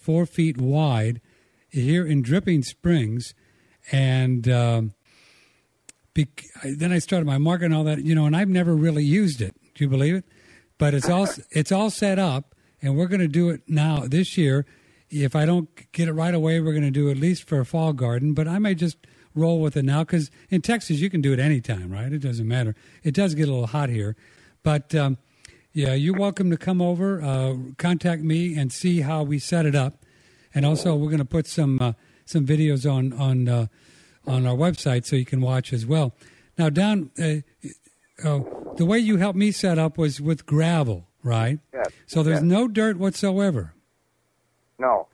4 feet wide here in Dripping Springs. And then I started my market and all that, and I've never really used it. Do you believe it? But it's all set up, and we're going to do it now this year. If I don't get it right away, we're going to do it at least for a fall garden. But I may just roll with it now because in Texas you can do it anytime, right? It doesn't matter. It does get a little hot here. But, yeah, you're welcome to come over, contact me, and see how we set it up. And also we're going to put some videos on our website so you can watch as well. Now, Don, the way you helped me set up was with gravel, right? Yes. So there's no dirt whatsoever. No,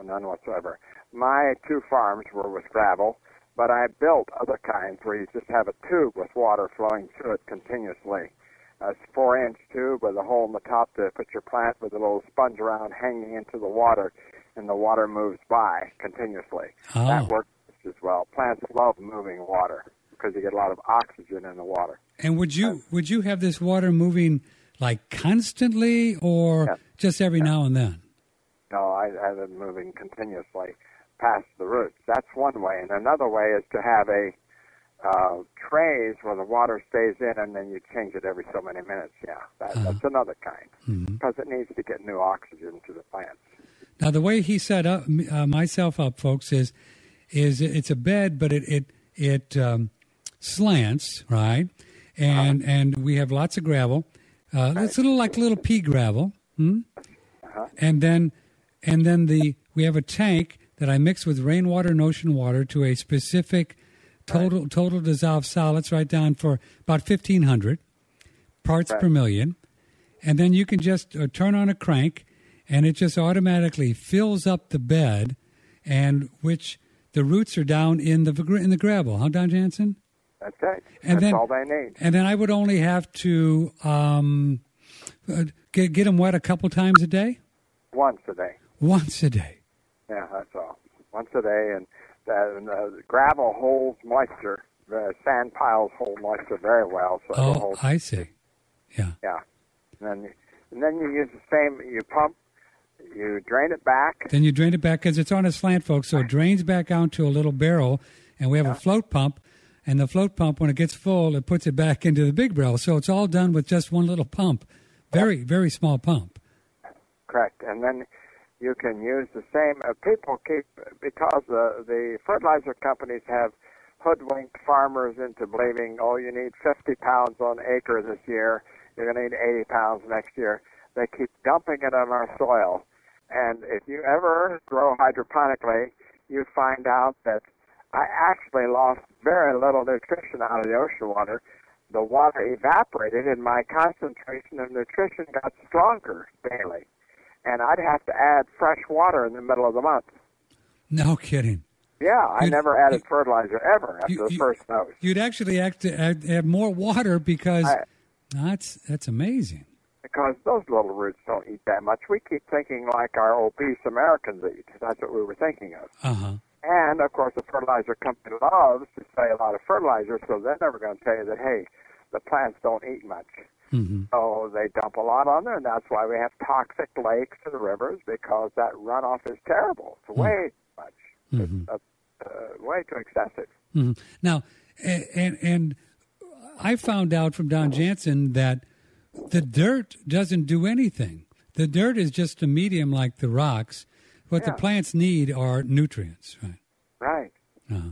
none whatsoever. My 2 farms were with gravel, but I built other kinds where you just have a tube with water flowing through it continuously. A 4-inch tube with a hole in the top to put your plant with a little sponge around hanging into the water, and the water moves by continuously. Oh. That works as well. Plants love moving water because you get a lot of oxygen in the water. And would you have this water moving like constantly or just every now and then? No, I have it moving continuously past the roots. That's one way. And another way is to have a trays where the water stays in and then you change it every so many minutes. Yeah, that's another kind because it needs to get new oxygen to the plants. Now, the way he set up myself up, folks, is it's a bed, but it slants, right? And we have lots of gravel. It's like little pea gravel. And then we have a tank that I mix with rainwater and ocean water to a specific total dissolved solids, right down for about 1,500 parts per million. And then you can just turn on a crank, and it just automatically fills up the bed, and which the roots are down in the gravel. Huh, Don Jansen? That's right. And That's all they need. And then I would only have to get them wet a couple times a day? Once a day. Once a day. Yeah, that's all. Once a day, and the gravel holds moisture. The sand piles hold moisture very well. So I see. Yeah. Yeah. And then you use the same, you pump, you drain it back. Then you drain it back because it's on a slant, folks, so it drains back out to a little barrel, and we have a float pump, and the float pump, when it gets full, it puts it back into the big barrel. So it's all done with just one little pump. Very, very small pump. Correct. And then you can use the same, people keep, because the fertilizer companies have hoodwinked farmers into believing, you need 50 pounds on acre this year, you're going to need 80 pounds next year. They keep dumping it on our soil. And if you ever grow hydroponically, you find out that I actually lost very little nutrition out of the ocean water. The water evaporated and my concentration of nutrition got stronger daily. And I'd have to add fresh water in the middle of the month. No kidding. Yeah, I never added fertilizer ever after the first dose. You'd actually have to add more water because that's amazing. Because those little roots don't eat that much. We keep thinking like our obese Americans eat. That's what we were thinking of. Uh-huh. And, of course, the fertilizer company loves to say a lot of fertilizer, so they're never going to tell you that, hey, the plants don't eat much. Mm-hmm. So they dump a lot on there, and that's why we have toxic lakes and rivers, because that runoff is terrible. It's way too much. Mm-hmm. It's way too excessive. Mm-hmm. Now, and I found out from Don Jansen that the dirt doesn't do anything. The dirt is just a medium like the rocks. What the plants need are nutrients, right? Right. Uh-huh.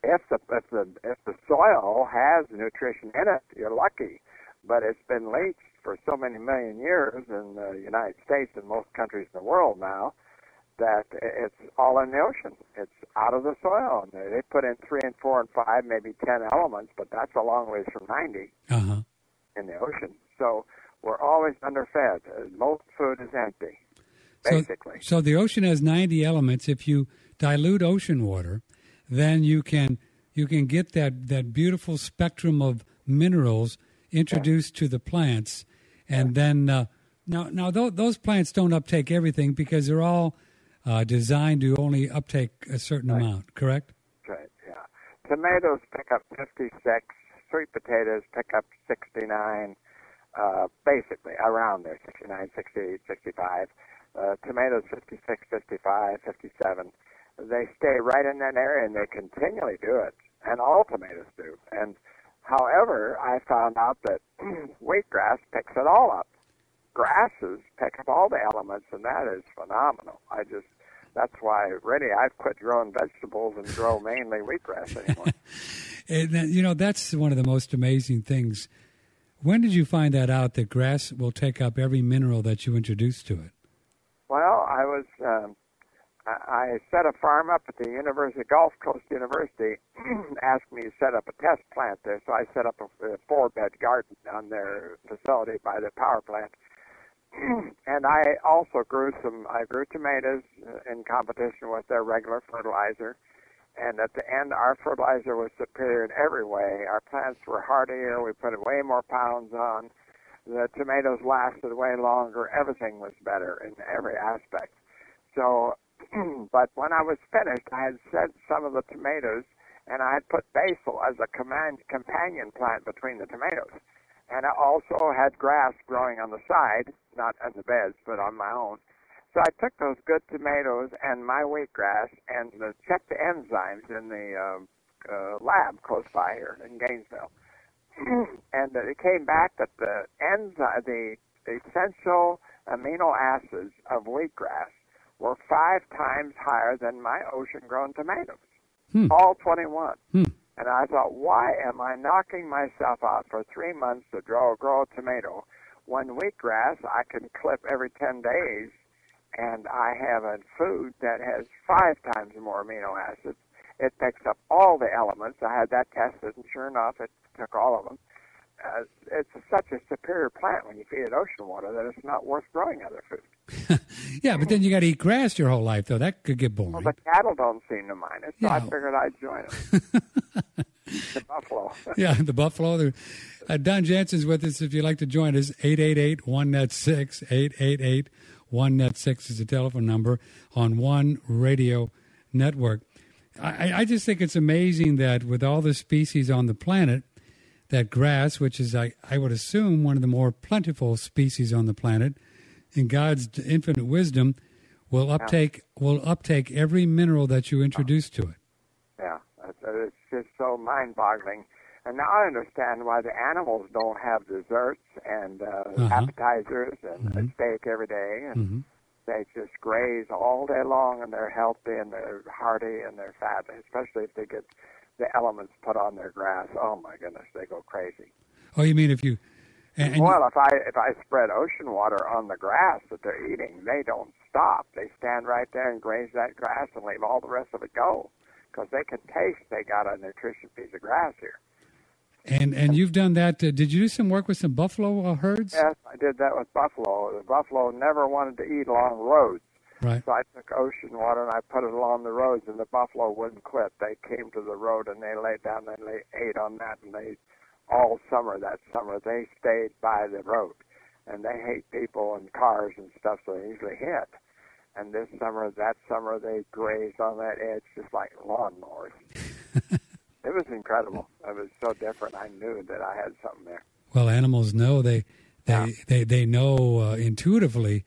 If the soil has nutrition in it, you're lucky. But it's been leached for so many million years in the United States and most countries in the world now that it's all in the ocean. It's out of the soil. And they put in 3 and 4 and 5, maybe 10 elements, but that's a long ways from 90 in the ocean. So we're always underfed. Most food is empty, basically. So the ocean has 90 elements. If you dilute ocean water, then you can get that beautiful spectrum of minerals introduced to the plants, and then now those plants don't uptake everything because they're all designed to only uptake a certain amount. Correct? Right. Yeah. Tomatoes pick up 56. Sweet potatoes pick up 69. Basically around there, 69, 68, 65. tomatoes 56, 55, 57. They stay right in that area, and they continually do it, and all tomatoes do. And however, I found out that wheatgrass picks it all up. Grasses pick up all the elements, and that is phenomenal. That's why really I've quit growing vegetables and grow mainly wheatgrass anymore. And, that's one of the most amazing things. When did you find that out, that grass will take up every mineral that you introduce to it? Well, I set a farm up at the University, Gulf Coast University, asked me to set up a test plant there, so I set up a 4-bed garden on their facility by the power plant. And I also grew tomatoes in competition with their regular fertilizer. And at the end, our fertilizer was superior in every way. Our plants were hardier. We put way more pounds on. The tomatoes lasted way longer. Everything was better in every aspect. So, but when I was finished, I had set some of the tomatoes, and I had put basil as a companion plant between the tomatoes. And I also had grass growing on the side, not on the beds, but on my own. So I took those good tomatoes and my wheatgrass and checked the enzymes in the lab close by here in Gainesville. And it came back that the essential amino acids of wheatgrass were 5 times higher than my ocean-grown tomatoes, all 21. And I thought, why am I knocking myself out for 3 months to grow a tomato when wheatgrass I can clip every 10 days, and I have a food that has 5 times more amino acids. It picks up all the elements. I had that tested, and sure enough, it took all of them. It's such a superior plant when you feed it ocean water that it's not worth growing other food. Yeah, but then you got to eat grass your whole life, though. That could get boring. Well, the cattle don't seem to mind it, so I figured I'd join them. The buffalo. Yeah, the buffalo. Don Jansen's with us. If you'd like to join us, 888-1NET6, 888-1NET6 is the telephone number on One Radio Network. I just think it's amazing that with all the species on the planet, that grass, which is, I would assume, one of the more plentiful species on the planet, in God's infinite wisdom, will uptake every mineral that you introduce to it. Yeah, it's just so mind-boggling. And now I understand why the animals don't have desserts and appetizers and a steak every day. And they just graze all day long, and they're healthy, and they're hardy, and they're fat, especially if they get the elements put on their grass. Oh, my goodness, they go crazy. Oh, you mean if you... Well, if I spread ocean water on the grass that they're eating, they don't stop. They stand right there and graze that grass and leave all the rest of it go, because they can taste they got a nutritious piece of grass here. And you've done that. Did you do some work with some buffalo herds? Yes, I did that with buffalo. The buffalo never wanted to eat along roads. Right. So I took ocean water and I put it along the roads, and the buffalo wouldn't quit. They came to the road and they laid down and they ate on that, and they all summer that summer they stayed by the road. And they hate people and cars and stuff, so they usually hit. And that summer they grazed on that edge just like lawnmowers. It was incredible. It was so different. I knew that I had something there. Well, animals know they know intuitively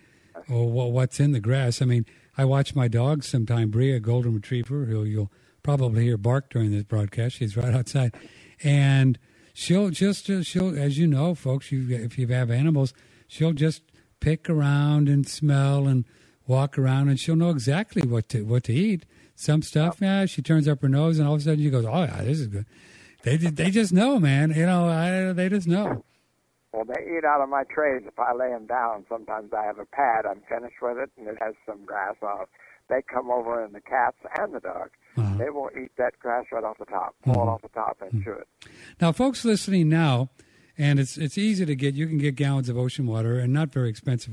what's in the grass. I mean, I watch my dog sometime, Bria, a golden retriever, who you'll probably hear bark during this broadcast. She's right outside, and she'll as you know, folks, if you have animals, she'll just pick around and smell and walk around, and she'll know exactly what to eat. Some stuff, she turns up her nose, and all of a sudden she goes, "Oh yeah, this is good." They just know, man. They just know. Well, they eat out of my trays if I lay them down. Sometimes I have a pad. I'm finished with it, and it has some grass on it. They come over, and the cats and the dog, they will eat that grass right off the top, pull it off the top, and chew it. Now, folks listening now, and it's easy to get. You can get gallons of ocean water, and not very expensive